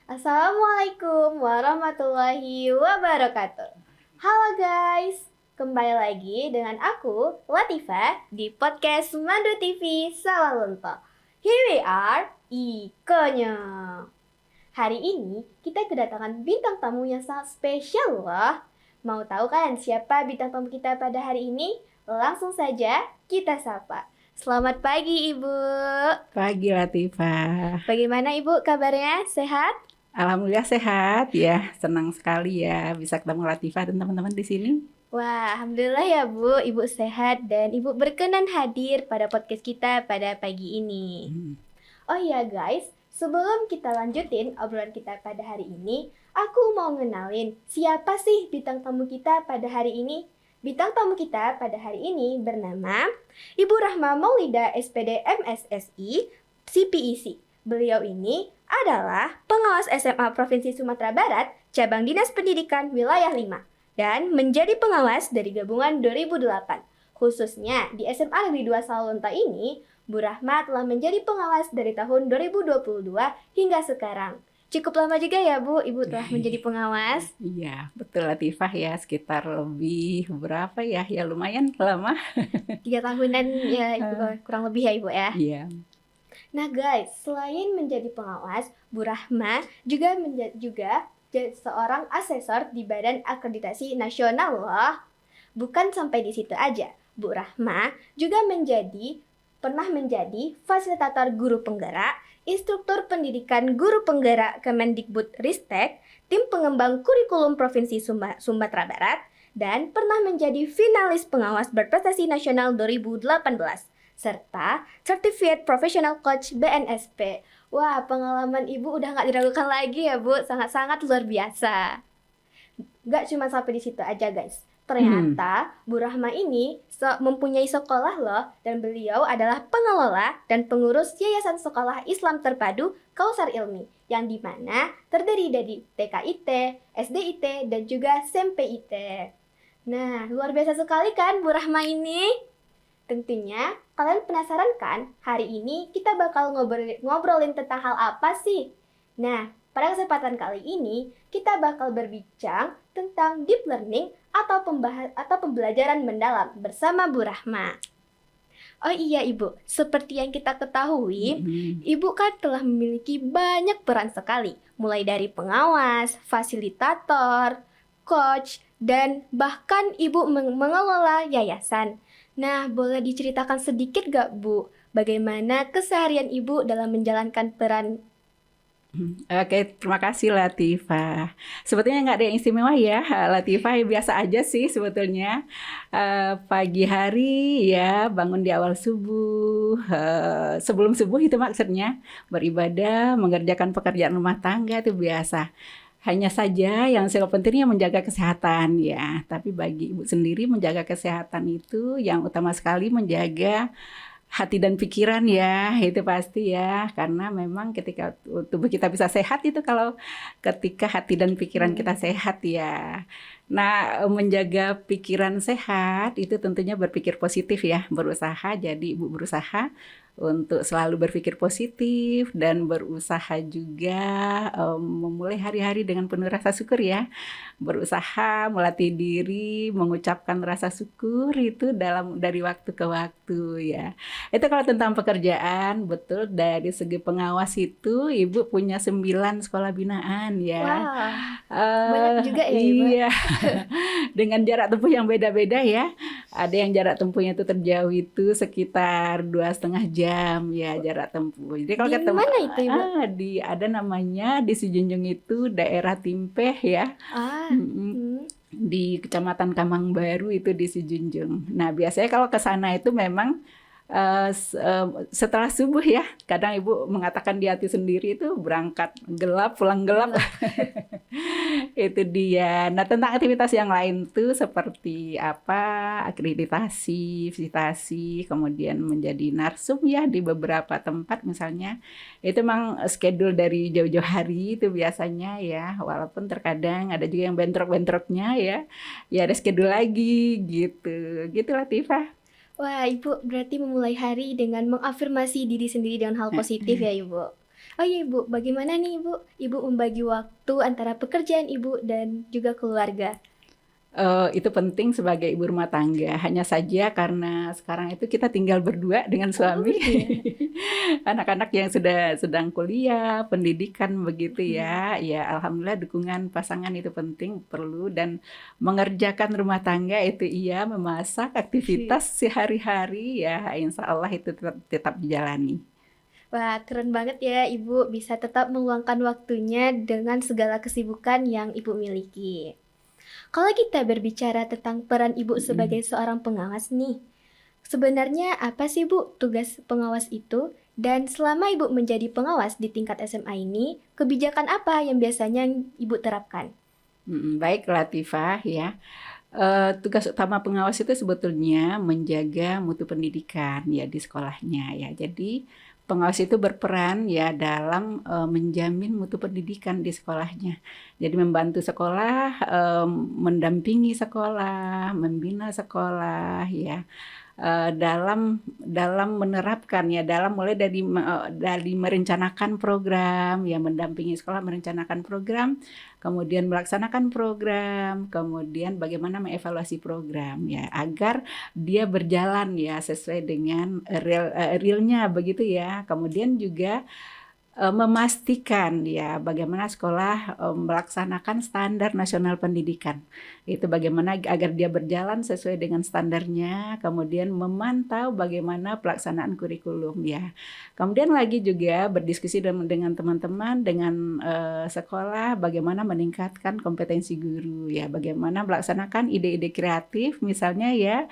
Assalamualaikum warahmatullahi wabarakatuh. Halo guys, kembali lagi dengan aku, Latifah, di podcast Mandu TV Sawalunto. Here we are, Ikonya. Hari ini kita kedatangan bintang tamu yang sangat spesial loh. Mau tahu kan siapa bintang tamu kita pada hari ini? Langsung saja kita sapa. Selamat pagi Ibu. Pagi Latifah. Bagaimana Ibu kabarnya? Sehat? Alhamdulillah sehat ya. Senang sekali ya bisa ketemu Latifah dan teman-teman di sini. Wah, Alhamdulillah ya Bu, Ibu sehat dan Ibu berkenan hadir pada podcast kita pada pagi ini. Oh iya guys, sebelum kita lanjutin obrolan kita pada hari ini, aku mau ngenalin siapa sih bintang tamu kita pada hari ini. Bintang tamu kita pada hari ini bernama Ibu Rahma Maulida SPD MSSI CPEC. Beliau ini adalah pengawas SMA Provinsi Sumatera Barat, Cabang Dinas Pendidikan Wilayah 5, dan menjadi pengawas dari gabungan 2008. Khususnya di SMA Negeri 2 Sawalunto ini, Bu Rahma telah menjadi pengawas dari tahun 2022 hingga sekarang. Cukup lama juga ya Bu, Ibu telah menjadi pengawas. Iya, betul Latifah ya, sekitar lebih berapa ya? Ya lumayan lama. 3 tahunan ya Ibu, kurang lebih ya Ibu ya. Iya. Nah guys, selain menjadi pengawas, Bu Rahma juga jadi seorang asesor di Badan Akreditasi Nasional loh. Bukan sampai di situ aja, Bu Rahma juga pernah menjadi fasilitator guru penggerak, instruktur pendidikan guru penggerak Kemendikbud Ristek, tim pengembang kurikulum Provinsi Sumatera Barat, dan pernah menjadi finalis pengawas berprestasi nasional 2018. Serta Certified Professional Coach BNSP. Wah, pengalaman Ibu udah gak diragukan lagi ya Bu, sangat-sangat luar biasa. Gak cuma sampai di situ aja guys. Ternyata Bu Rahma ini mempunyai sekolah loh, dan beliau adalah pengelola dan pengurus Yayasan Sekolah Islam Terpadu Kausar Ilmi, yang dimana terdiri dari TKIT, SDIT, dan juga SMPIT. Nah, luar biasa sekali kan Bu Rahma ini? Tentunya kalian penasaran kan, hari ini kita bakal ngobrolin tentang hal apa sih? Nah, pada kesempatan kali ini kita bakal berbincang tentang deep learning atau pembelajaran mendalam bersama Bu Rahma. Oh iya Ibu, seperti yang kita ketahui, Ibu kan telah memiliki banyak peran sekali, mulai dari pengawas, fasilitator, coach, dan bahkan Ibu mengelola yayasan. Nah, boleh diceritakan sedikit gak Bu, bagaimana keseharian Ibu dalam menjalankan peran? Oke, terima kasih Latifah. Sebetulnya nggak ada yang istimewa ya, Latifah, biasa aja sih sebetulnya. Pagi hari ya, bangun di awal subuh, sebelum subuh itu maksudnya, beribadah, mengerjakan pekerjaan rumah tangga itu biasa. Hanya saja yang pentingnya menjaga kesehatan ya. Tapi bagi Ibu sendiri menjaga kesehatan itu yang utama sekali menjaga hati dan pikiran ya, itu pasti ya. Karena memang ketika tubuh kita bisa sehat itu kalau ketika hati dan pikiran kita sehat ya. Nah, menjaga pikiran sehat itu tentunya berpikir positif ya, berusaha. Jadi Ibu berusaha untuk selalu berpikir positif dan berusaha juga memulai hari-hari dengan penuh rasa syukur ya. Berusaha melatih diri mengucapkan rasa syukur itu dari waktu ke waktu ya. Itu kalau tentang pekerjaan, betul dari segi pengawas itu Ibu punya 9 sekolah binaan ya. Wah, banyak juga ya Ibu. Iya. Dengan jarak tempuh yang beda-beda ya. Ada yang jarak tempuhnya itu terjauh itu sekitar 2,5 jam ya jarak tempuh. Jadi kalau Di mana itu Ibu? ada namanya di Sijunjung itu daerah Timpeh ya. Di Kecamatan Kamang Baru itu di Sijunjung. Nah, biasanya kalau ke sana itu memang setelah subuh ya, kadang Ibu mengatakan di hati sendiri itu berangkat gelap, pulang gelap. Itu dia. Nah, tentang aktivitas yang lain tuh seperti apa, akreditasi, visitasi, kemudian menjadi narsum ya di beberapa tempat misalnya. Itu memang schedule dari jauh-jauh hari itu biasanya ya, walaupun terkadang ada juga yang bentrok-bentroknya ya. Ya ada schedule lagi gitu. Gitu Latifah. Wah, Ibu berarti memulai hari dengan mengafirmasi diri sendiri dengan hal positif ya, Ibu. Oh iya Ibu, bagaimana nih Ibu? Ibu membagi waktu antara pekerjaan Ibu dan juga keluarga? Itu penting sebagai ibu rumah tangga. Hanya saja karena sekarang itu kita tinggal berdua dengan Oh suami. berdua. Anak-anak yang sedang kuliah, pendidikan begitu Mhm. ya. Ya alhamdulillah dukungan pasangan itu penting, perlu dan mengerjakan rumah tangga itu iya, memasak, aktivitas sehari-hari ya insya Allah itu tetap dijalani. Wah, keren banget ya Ibu bisa tetap meluangkan waktunya dengan segala kesibukan yang Ibu miliki. Kalau kita berbicara tentang peran Ibu Mhm. sebagai seorang pengawas nih, sebenarnya apa sih Bu tugas pengawas itu? Dan selama Ibu menjadi pengawas di tingkat SMA ini, kebijakan apa yang biasanya Ibu terapkan? Baik Latifah ya. Tugas utama pengawas itu sebetulnya menjaga mutu pendidikan ya di sekolahnya ya. Jadi pengawas itu berperan ya dalam menjamin mutu pendidikan di sekolahnya. Jadi membantu sekolah, mendampingi sekolah, membina sekolah ya. Dalam menerapkan ya, dalam mulai dari merencanakan program, ya mendampingi sekolah merencanakan program, kemudian melaksanakan program, kemudian bagaimana mengevaluasi program ya, agar dia berjalan ya sesuai dengan realnya begitu ya. Kemudian juga memastikan ya bagaimana sekolah melaksanakan standar nasional pendidikan. Itu bagaimana agar dia berjalan sesuai dengan standarnya, kemudian memantau bagaimana pelaksanaan kurikulum ya. Kemudian lagi juga berdiskusi dengan teman-teman, dengan sekolah bagaimana meningkatkan kompetensi guru ya, bagaimana melaksanakan ide-ide kreatif misalnya ya,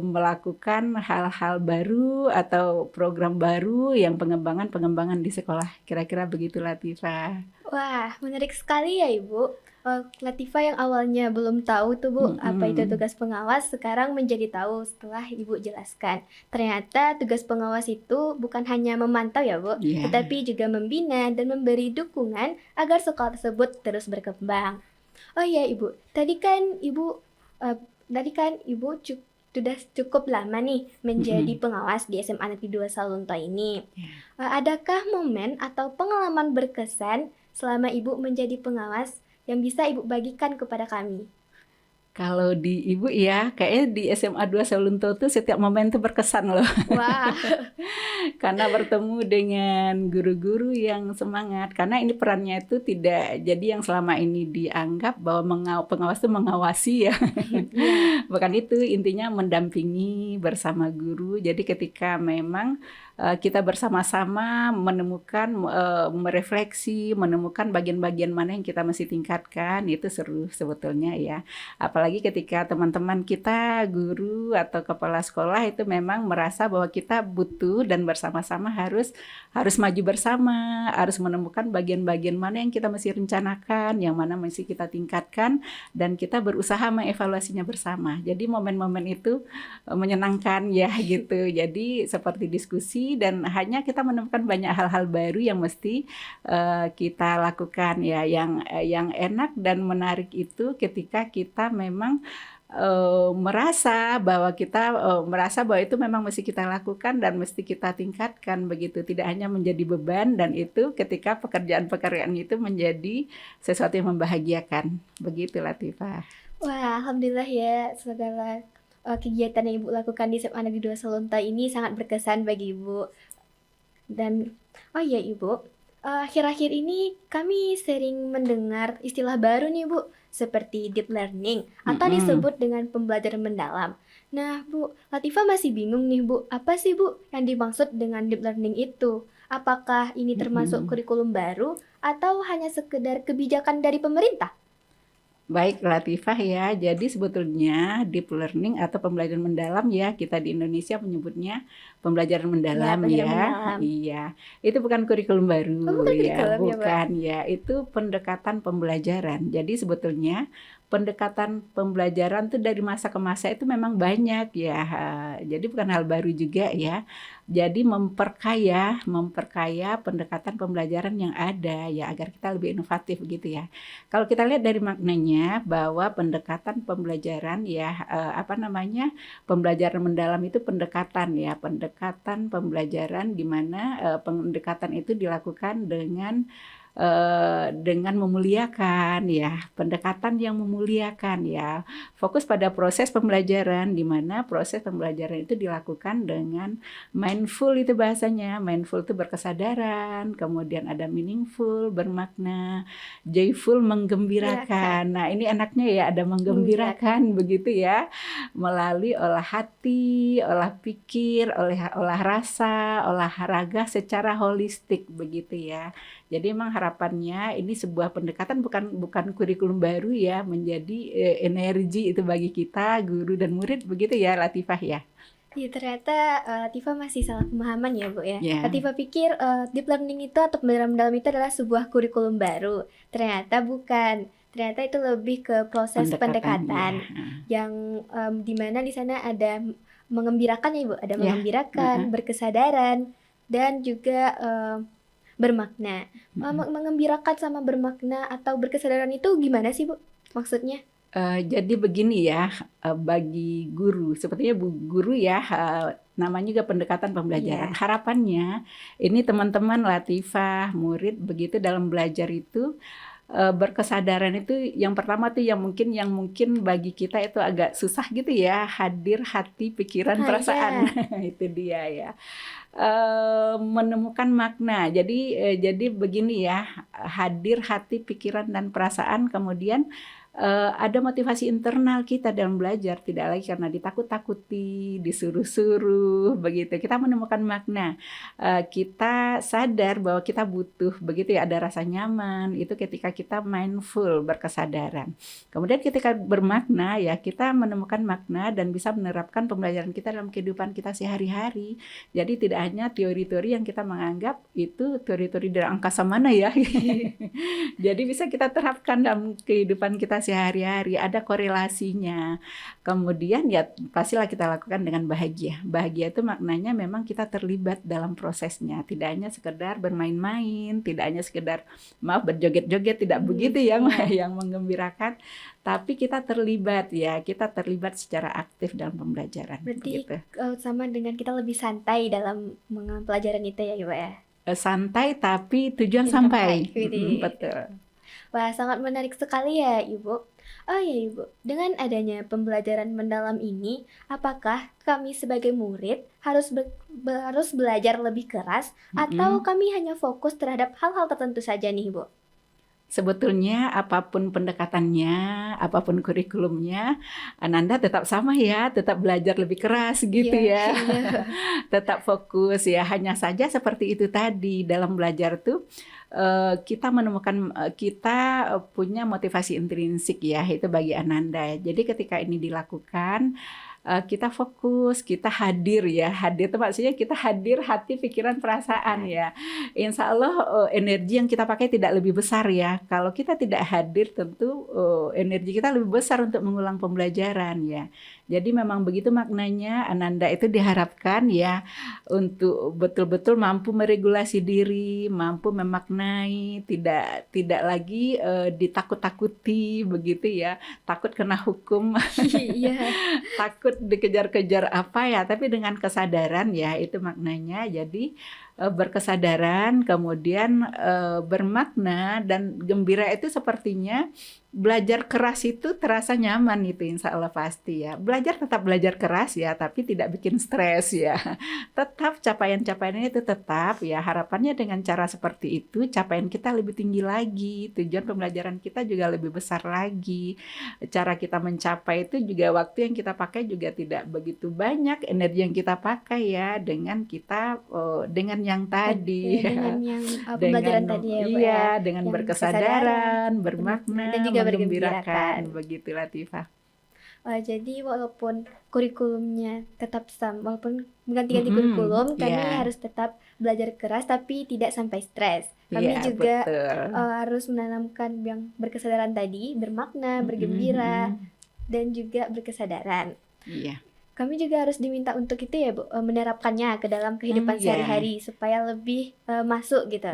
melakukan hal-hal baru atau program baru yang pengembangan di sekolah. Kira-kira begitu Latifah. Wah, menarik sekali ya Ibu. Latifah yang awalnya belum tahu tuh Bu, apa itu Mhm. tugas pengawas, sekarang menjadi tahu setelah Ibu jelaskan. Ternyata tugas pengawas itu bukan hanya memantau ya Bu, Iya. tetapi juga membina dan memberi dukungan agar sekolah tersebut terus berkembang. Oh iya Ibu, eh, tadi kan Ibu sudah cukup lama nih menjadi Mhm. pengawas di SMA Negeri 2 Salunto ini. Ya. Adakah momen atau pengalaman berkesan selama Ibu menjadi pengawas yang bisa Ibu bagikan kepada kami? Kalau di Ibu ya, kayaknya di SMA 2 Selunto tuh setiap momen tuh berkesan loh. Wah, Karena bertemu dengan guru-guru yang semangat. Karena ini perannya itu tidak jadi yang selama ini dianggap bahwa pengawas itu mengawasi ya. iya. Bukan itu, intinya mendampingi bersama guru. Jadi ketika memang kita bersama-sama menemukan, merefleksi, menemukan bagian-bagian mana yang kita mesti tingkatkan, itu seru sebetulnya ya. Apalagi ketika teman-teman kita, guru atau kepala sekolah itu memang merasa bahwa kita butuh dan bersama-sama harus maju bersama, harus menemukan bagian-bagian mana yang kita mesti rencanakan, yang mana mesti kita tingkatkan, dan kita berusaha mengevaluasinya bersama. Jadi momen-momen itu menyenangkan ya gitu. Jadi seperti diskusi dan hanya kita menemukan banyak hal-hal baru yang mesti kita lakukan ya. Yang enak dan menarik itu ketika kita memang merasa bahwa itu memang mesti kita lakukan dan mesti kita tingkatkan begitu, tidak hanya menjadi beban, dan itu ketika pekerjaan-pekerjaan itu menjadi sesuatu yang membahagiakan begitu Latifah. Wah, alhamdulillah ya segala kegiatan yang Ibu lakukan di SMA Negeri 2 Salunta ini sangat berkesan bagi Ibu. Dan oh iya Ibu, akhir-akhir ini kami sering mendengar istilah baru nih Bu, seperti deep learning atau Mm-mm. disebut dengan pembelajaran mendalam. Nah Bu, Latifah masih bingung nih Bu, apa sih Bu yang dimaksud dengan deep learning itu? Apakah ini termasuk Mm-mm. kurikulum baru atau hanya sekedar kebijakan dari pemerintah? Baik Latifah ya, jadi sebetulnya deep learning atau pembelajaran mendalam ya, kita di Indonesia menyebutnya pembelajaran Ya, mendalam pelajaran ya. mendalam. Iya, itu bukan kurikulum Oh baru bukan ya, kurikulum ya Bu? bukan ya, itu pendekatan pembelajaran. Jadi sebetulnya pendekatan pembelajaran tuh dari masa ke masa itu memang banyak ya. Jadi bukan hal baru juga ya. Jadi memperkaya pendekatan pembelajaran yang ada ya agar kita lebih inovatif gitu ya. Kalau kita lihat dari maknanya bahwa pendekatan pembelajaran ya pembelajaran mendalam itu pendekatan ya, pendekatan pembelajaran di mana pendekatan itu dilakukan dengan memuliakan ya, pendekatan yang memuliakan ya, fokus pada proses pembelajaran di mana proses pembelajaran itu dilakukan dengan mindful, itu bahasanya mindful itu berkesadaran, kemudian ada meaningful bermakna, joyful menggembirakan. Nah ini enaknya ya ada menggembirakan begitu ya, melalui olah hati, olah pikir, olah rasa, olahraga secara holistik begitu ya. Jadi memang harapannya ini sebuah pendekatan bukan kurikulum baru ya, menjadi energi itu bagi kita guru dan murid begitu ya Latifah ya. Ya, ternyata Latifah masih salah pemahaman ya Bu ya. Yeah. Latifah pikir deep learning itu atau pembelajaran mendalam itu adalah sebuah kurikulum baru. Ternyata bukan. Ternyata itu lebih ke proses pendekatan yang dimana di sana ada mengembirakan ya Ibu, ada mengembirakan, berkesadaran, dan juga bermakna. Mengembirakan sama bermakna atau berkesadaran itu gimana sih Bu maksudnya? Jadi begini ya, bagi guru, sepertinya guru ya, namanya juga pendekatan pembelajaran. Harapannya ini teman-teman Latifah, murid begitu dalam belajar itu berkesadaran itu yang pertama tuh yang mungkin bagi kita itu agak susah gitu ya, hadir hati, pikiran, perasaan. Itu dia ya. Menemukan makna. Jadi begini ya, hadir hati, pikiran dan perasaan, kemudian ada motivasi internal kita dalam belajar, tidak lagi karena ditakut-takuti, disuruh-suruh begitu. Kita menemukan makna. Kita sadar bahwa kita butuh begitu ya, ada rasa nyaman. Itu ketika kita mindful, berkesadaran. Kemudian ketika bermakna ya, kita menemukan makna dan bisa menerapkan pembelajaran kita dalam kehidupan kita sehari-hari. Jadi tidak hanya teori-teori yang kita menganggap itu teori-teori dari angkasa mana ya. Jadi bisa kita terapkan dalam kehidupan kita sehari-hari, ada korelasinya. Kemudian ya pastilah kita lakukan dengan bahagia. Bahagia itu maknanya memang kita terlibat dalam prosesnya, tidak hanya sekedar bermain-main, tidak hanya sekedar berjoget-joget, tidak begitu yang menggembirakan, tapi kita terlibat ya, kita terlibat secara aktif dalam pembelajaran. Berarti gitu. Sama dengan kita lebih santai dalam mengambil pelajaran itu ya Ibu ya? Santai tapi tujuan sampai. Betul. Wah, sangat menarik sekali ya Ibu. Oh ya Ibu, dengan adanya pembelajaran mendalam ini, apakah kami sebagai murid harus belajar lebih keras atau kami hanya fokus terhadap hal-hal tertentu saja nih Ibu? Sebetulnya apapun pendekatannya, apapun kurikulumnya, Ananda tetap sama ya, tetap belajar lebih keras gitu ya. Tetap fokus ya, hanya saja seperti itu tadi dalam belajar tuh kita menemukan kita punya motivasi intrinsik ya, itu bagi Ananda. Jadi ketika ini dilakukan kita fokus, kita hadir ya. Hadir itu maksudnya kita hadir hati, pikiran, perasaan ya. Insya Allah energi yang kita pakai tidak lebih besar ya. Kalau kita tidak hadir tentu energi kita lebih besar untuk mengulang pembelajaran ya. Jadi memang begitu maknanya. Ananda itu diharapkan ya untuk betul-betul mampu meregulasi diri, mampu memaknai, tidak lagi ditakut-takuti begitu ya. Takut kena hukum. Takut dikejar-kejar apa ya, tapi dengan kesadaran ya, itu maknanya. Jadi berkesadaran, kemudian bermakna dan gembira itu sepertinya belajar keras itu terasa nyaman itu, insya Allah pasti ya. Tetap belajar keras ya, tapi tidak bikin stres ya. Tetap capaian-capaiannya itu tetap ya, harapannya dengan cara seperti itu capaian kita lebih tinggi lagi, tujuan pembelajaran kita juga lebih besar lagi. Cara kita mencapai itu juga waktu yang kita pakai juga tidak begitu banyak, energi yang kita pakai ya, dengan kita dengan yang tadi dengan yang pembelajaran tadi ya Bu ya, dengan berkesadaran, bermakna, dan juga menggembirakan begitu Latifah. Jadi walaupun kurikulumnya tetap sama, walaupun mengganti kurikulum, kami harus tetap belajar keras tapi tidak sampai stres. Kami Iya, juga betul. harus menanamkan yang berkesadaran tadi, bermakna, bergembira, Mm-mm. dan juga berkesadaran. Iya. Kami juga harus diminta untuk itu ya Bu, menerapkannya ke dalam kehidupan Ya. sehari-hari supaya lebih masuk gitu.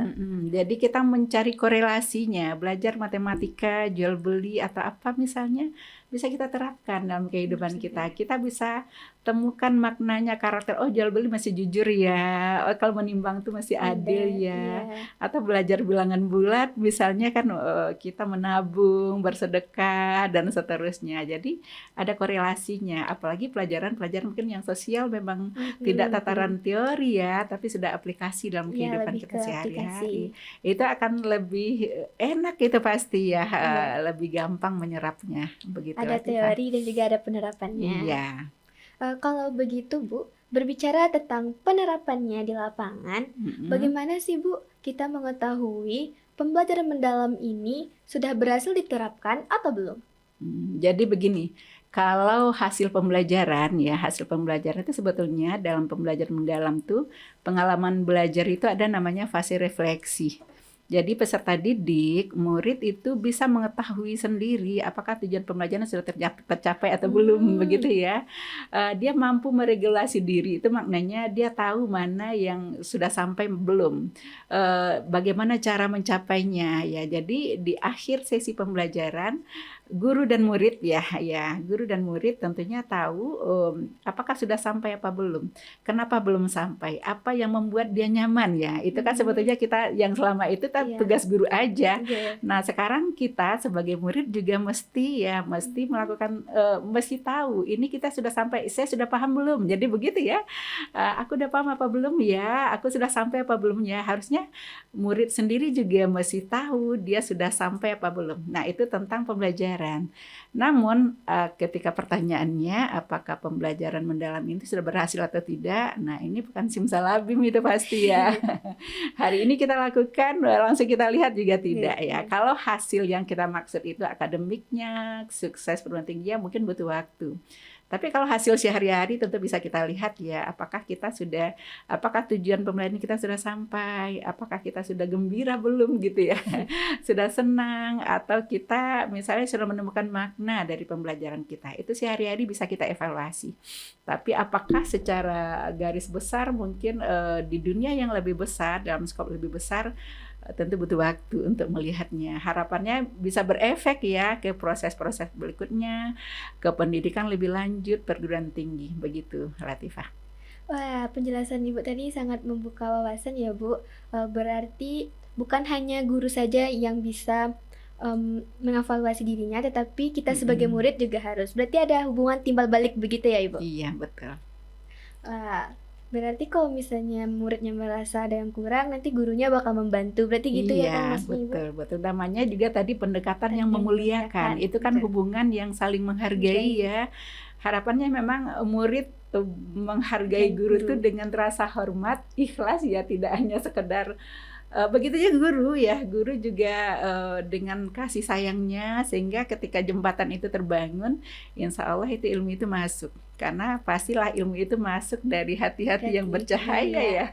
Jadi kita mencari korelasinya, belajar matematika, jual beli atau apa misalnya, bisa kita terapkan dalam Benar kehidupan kita. saja. Kita bisa temukan maknanya karakter, oh jual beli masih jujur ya, oh kalau menimbang tuh masih adil Ada, iya. ya. Atau belajar bilangan bulat, misalnya kan kita menabung, bersedekah dan seterusnya. Jadi ada korelasinya, apalagi pelajaran-pelajaran mungkin yang sosial memang tidak tataran teori ya, tapi sudah aplikasi dalam Iya, kehidupan lebih kita ke sehari-hari. aplikasi. Itu akan lebih enak itu pasti ya, Iya, lebih gampang menyerapnya. Begitu ada Latifah. teori dan juga ada penerapannya. Iya. Kalau begitu Bu, berbicara tentang penerapannya di lapangan, Mm-mm. bagaimana sih Bu kita mengetahui pembelajaran mendalam ini sudah berhasil diterapkan atau belum? Jadi begini, kalau hasil pembelajaran ya, hasil pembelajaran itu sebetulnya dalam pembelajaran mendalam tuh pengalaman belajar itu ada namanya fase refleksi. Jadi peserta didik, murid itu bisa mengetahui sendiri apakah tujuan pembelajaran sudah tercapai atau belum, begitu ya. Dia mampu meregulasi diri, itu maknanya dia tahu mana yang sudah sampai belum. Bagaimana cara mencapainya ya. Jadi di akhir sesi pembelajaran guru dan murid guru dan murid tentunya tahu apakah sudah sampai apa belum, kenapa belum sampai, apa yang membuat dia nyaman ya, itu kan sebetulnya kita yang selama itu kan Iya. tugas guru aja. Iya. Nah sekarang kita sebagai murid juga mesti melakukan mesti tahu ini kita sudah sampai, saya sudah paham belum, jadi begitu ya. Aku udah paham apa belum ya, aku sudah sampai apa belum ya, harusnya murid sendiri juga mesti tahu dia sudah sampai apa belum. Nah itu tentang pembelajaran. Namun ketika pertanyaannya apakah pembelajaran mendalam ini sudah berhasil atau tidak, nah ini bukan simsalabim itu pasti ya. Hari ini kita lakukan, langsung kita lihat juga tidak ya. Kalau hasil yang kita maksud itu akademiknya, sukses perguruan tingginya mungkin butuh waktu. Tapi kalau hasil sehari-hari tentu bisa kita lihat ya, apakah tujuan pembelajaran kita sudah sampai, apakah kita sudah gembira belum gitu ya, sudah senang, atau kita misalnya sudah menemukan makna dari pembelajaran kita. Itu sehari-hari bisa kita evaluasi. Tapi apakah secara garis besar mungkin di dunia yang lebih besar, dalam skop lebih besar, tentu butuh waktu untuk melihatnya. Harapannya bisa berefek ya ke proses-proses berikutnya, ke pendidikan lebih lanjut, perguruan tinggi. Begitu, Latifah. Wah, penjelasan Ibu tadi sangat membuka wawasan ya Bu. Berarti bukan hanya guru saja yang bisa mengevaluasi dirinya, tetapi kita sebagai murid juga harus. Berarti ada hubungan timbal balik begitu ya Ibu? Iya, betul. Berarti kalau misalnya muridnya merasa ada yang kurang, nanti gurunya bakal membantu. Berarti gitu ya kan maksudnya Ibu? Betul, betul. Namanya juga tadi pendekatan yang memuliakan. Itu kan hubungan yang saling menghargai ya. Harapannya memang murid menghargai guru itu dengan rasa hormat, ikhlas ya, tidak hanya sekedar begitu juga guru juga dengan kasih sayangnya, sehingga ketika jembatan itu terbangun, insya Allah itu ilmu itu masuk, karena pastilah ilmu itu masuk dari hati-hati yang bercahaya ya.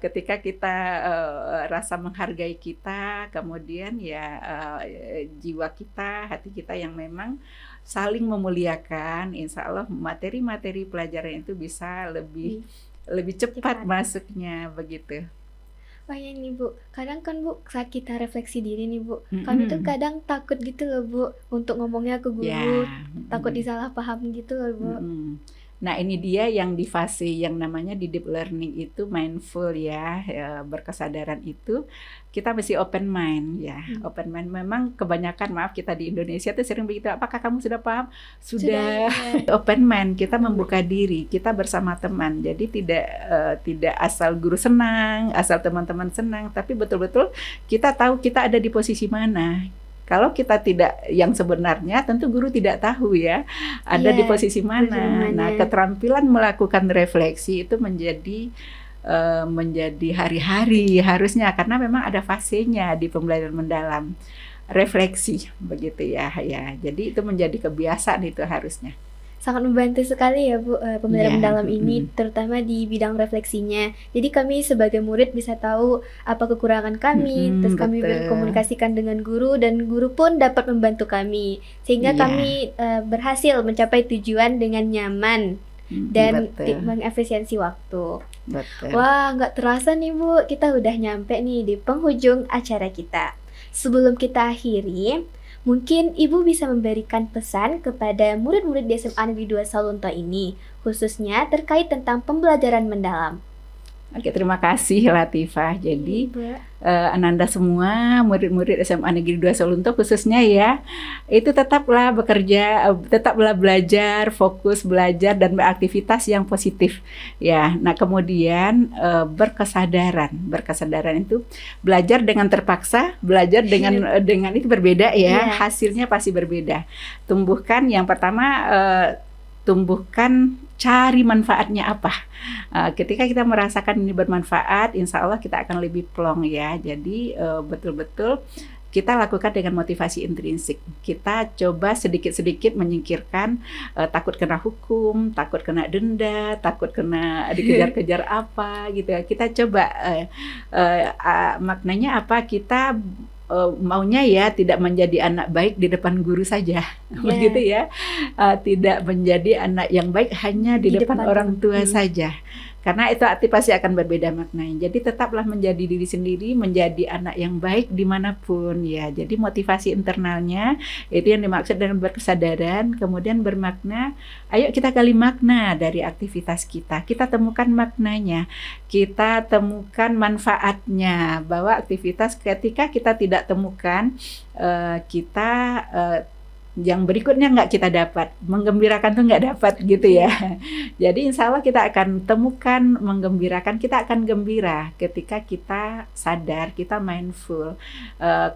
Ketika kita rasa menghargai kita, kemudian ya jiwa kita, hati kita yang memang saling memuliakan, insya Allah materi-materi pelajaran itu bisa lebih cepat masuknya begitu. Wah ya nih Bu, kadang kan Bu saat kita refleksi diri nih Bu, kami tuh kadang takut gitu loh Bu untuk ngomongnya ke guru, takut disalahpaham gitu loh Bu. Nah ini dia yang di fase yang namanya di deep learning itu mindful ya, berkesadaran itu kita mesti open mind ya. Open mind memang kebanyakan, maaf kita di Indonesia tuh sering begitu, apakah kamu sudah paham? Sudah. Open mind, kita membuka diri, kita bersama teman. Jadi tidak asal guru senang, asal teman-teman senang, tapi betul-betul kita tahu kita ada di posisi mana. Kalau kita tidak yang sebenarnya, tentu guru tidak tahu ya ada di posisi mana. Nah, keterampilan melakukan refleksi itu menjadi hari-hari harusnya, karena memang ada fasenya di pembelajaran mendalam, refleksi begitu ya. Jadi itu menjadi kebiasaan itu harusnya. Sangat membantu sekali ya Bu, pembelajaran Iya, mendalam ini, terutama di bidang refleksinya. Jadi kami sebagai murid bisa tahu apa kekurangan kami, terus kami betul. berkomunikasikan dengan guru dan guru pun dapat membantu kami. Sehingga Iya, kami berhasil mencapai tujuan dengan nyaman dan betul, mengefisiensi waktu. betul. Wah, nggak terasa nih Bu, kita udah nyampe nih di penghujung acara kita. Sebelum kita akhiri, mungkin Ibu bisa memberikan pesan kepada murid-murid di SMA Negeri 2 Salunto ini, khususnya terkait tentang pembelajaran mendalam. Oke, terima kasih Latifah. Iya, Jadi, Ibu. Ananda semua, murid-murid SMA Negeri 2 Solunto khususnya ya, itu tetaplah bekerja, tetaplah belajar, fokus belajar dan beraktivitas yang positif. Ya, nah kemudian berkesadaran. Berkesadaran itu belajar dengan terpaksa, belajar dengan itu berbeda ya, Iya, hasilnya pasti berbeda. Tumbuhkan yang pertama, tumbuhkan cari manfaatnya apa. Ketika kita merasakan ini bermanfaat, insya Allah kita akan lebih plong ya. Jadi betul-betul kita lakukan dengan motivasi intrinsik. Kita coba sedikit-sedikit menyingkirkan takut kena hukum, takut kena denda, takut kena dikejar-kejar apa gitu ya. Kita coba maknanya apa? Kita maunya ya tidak menjadi anak baik di depan guru saja, begitu iya, ya. Tidak menjadi anak yang baik hanya di di depan depan orang tua hmm, saja. Karena itu arti pasti akan berbeda maknanya. Jadi tetaplah menjadi diri sendiri, menjadi anak yang baik dimanapun ya. Jadi motivasi internalnya itu yang dimaksud dengan berkesadaran, kemudian bermakna. Ayo kita gali makna dari aktivitas kita. Kita temukan maknanya, kita temukan manfaatnya. Bahwa aktivitas ketika kita tidak temukan, kita yang berikutnya nggak kita dapat, menggembirakan tuh nggak dapat gitu ya. iya, Jadi insya Allah kita akan temukan menggembirakan, kita akan gembira ketika kita sadar, kita mindful.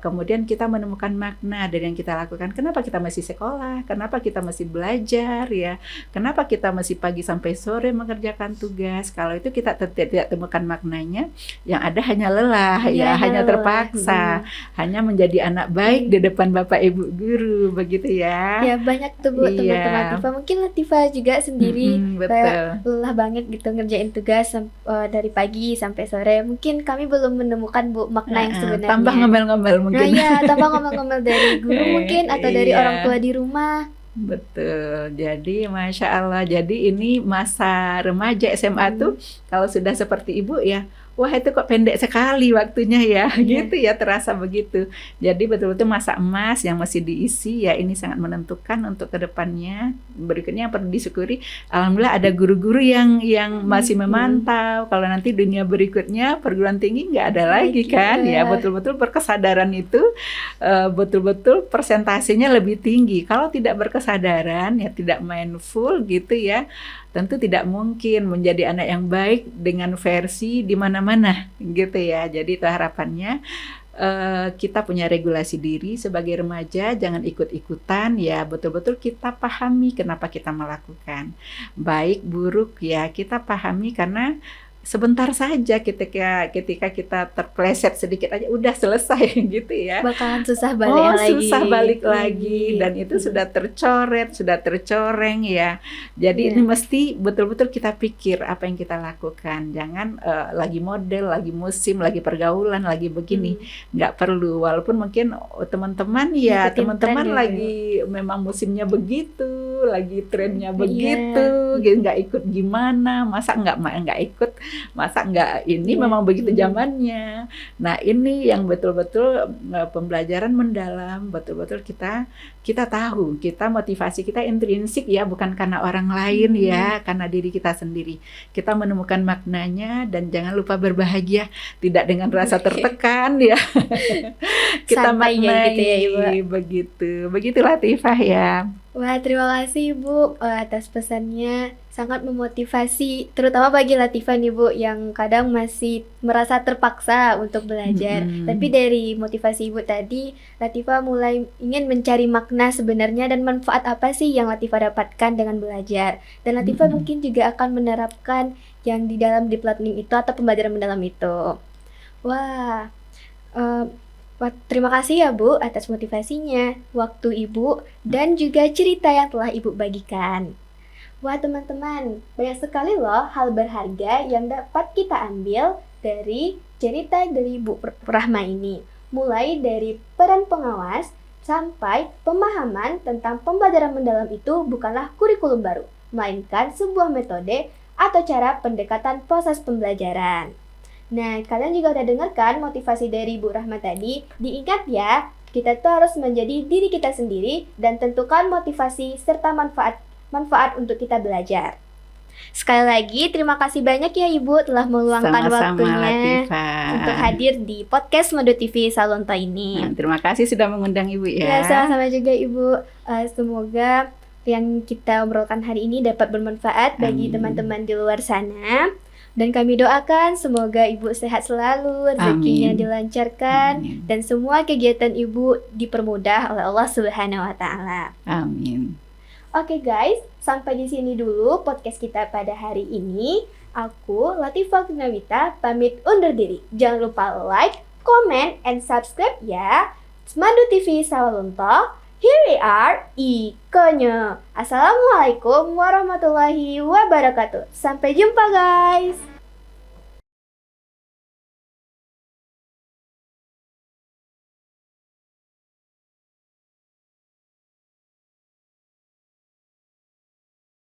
Kemudian kita menemukan makna dari yang kita lakukan. Kenapa kita masih sekolah? Kenapa kita masih belajar ya? Kenapa kita masih pagi sampai sore mengerjakan tugas? Kalau itu kita tidak temukan maknanya, yang ada hanya lelah iya, ya, hanya lelah. terpaksa, hanya menjadi anak baik di depan Bapak Ibu guru, begitu ya. Ya banyak tuh Bu teman-teman Iya, Latifah. Mungkin Latifah juga sendiri kayak betul. lelah banget gitu ngerjain tugas dari pagi sampai sore. Mungkin kami belum menemukan Bu makna yang Tambah sebenarnya. ngomel-ngomel Nah mungkin. ya, tambah ngomel-ngomel dari guru mungkin atau dari orang Iya, tua di rumah. betul. Jadi Masya Allah, jadi ini masa remaja SMA Hmm, tuh kalau sudah seperti Ibu ya, wah itu kok pendek sekali waktunya ya, iya, gitu ya terasa begitu. Jadi betul-betul masa emas yang masih diisi ya, ini sangat menentukan untuk kedepannya. Berikutnya yang perlu disyukuri, alhamdulillah ada guru-guru yang masih memantau. Kalau nanti dunia berikutnya perguruan tinggi nggak ada lagi lagi kan ya, betul-betul berkesadaran itu betul-betul persentasenya lebih tinggi. Kalau tidak berkesadaran ya tidak mindful gitu ya, tentu tidak mungkin menjadi anak yang baik dengan versi di mana-mana gitu ya. Jadi itu harapannya kita punya regulasi diri sebagai remaja, jangan ikut-ikutan ya, betul-betul kita pahami kenapa kita melakukan. Baik buruk ya kita pahami karena sebentar saja ketika kita terpleset sedikit aja udah selesai gitu ya. bakalan susah balik Oh, lagi. susah balik lagi Iya, dan itu sudah tercoret, sudah tercoreng ya. Jadi ini iya, mesti betul-betul kita pikir apa yang kita lakukan. Jangan lagi model, lagi musim, lagi pergaulan, lagi begini. hmm, Nggak perlu. Walaupun mungkin teman-teman ya, ngikutin tren teman-teman gitu ya Bu. lagi memang musimnya begitu, lagi trennya Iya, begitu, nggak ikut gimana, masa nggak ikut, masa nggak ini iya, memang begitu zamannya. Nah, ini yang betul-betul pembelajaran mendalam, betul-betul kita kita tahu, kita motivasi kita intrinsik ya, bukan karena orang lain hmm, ya, karena diri kita sendiri. Kita menemukan maknanya dan jangan lupa berbahagia, tidak dengan rasa oke. tertekan ya. Kita Santai kayak gitu ya Ibu. maknai begitu. Begitu Latifah ya. Wah, terima kasih Bu atas pesannya. Sangat memotivasi, terutama bagi Latifah nih Bu yang kadang masih merasa terpaksa untuk belajar. Tapi Mm-mm. dari motivasi Ibu tadi, Latifah mulai ingin mencari makna sebenarnya dan manfaat apa sih yang Latifah dapatkan dengan belajar. Dan Latifah Mm-mm. mungkin juga akan menerapkan yang di dalam deep learning itu atau pembelajaran mendalam itu. Wah, eh, terima kasih ya Bu atas motivasinya, waktu Ibu, dan juga cerita yang telah Ibu bagikan. Wah teman-teman, banyak sekali loh hal berharga yang dapat kita ambil dari cerita dari Bu Rahma ini. Mulai dari peran pengawas sampai pemahaman tentang pembelajaran mendalam itu bukanlah kurikulum baru, melainkan sebuah metode atau cara pendekatan proses pembelajaran. Nah, kalian juga udah dengar kan motivasi dari Bu Rahma tadi? Diingat ya, kita tuh harus menjadi diri kita sendiri dan tentukan motivasi serta manfaat untuk kita belajar. Sekali lagi, terima kasih banyak ya Ibu telah meluangkan Sama-sama waktunya Latifah. untuk hadir di podcast Madu TV Salonto ini. Terima kasih sudah mengundang Ibu ya. Ya, sama-sama juga Ibu. Semoga yang kita obrolkan hari ini dapat bermanfaat bagi teman-teman di luar sana. Dan kami doakan semoga Ibu sehat selalu, rezekinya dilancarkan, dan semua kegiatan Ibu dipermudah oleh Allah Subhanahu wa Ta'ala. Amin. Oke guys, sampai di sini dulu podcast kita pada hari ini. Aku, Latifah Gunawita, pamit undur diri. Jangan lupa like, comment, and subscribe ya. Madu TV Sawalunto, here we are, ikonya. Assalamualaikum warahmatullahi wabarakatuh. Sampai jumpa guys.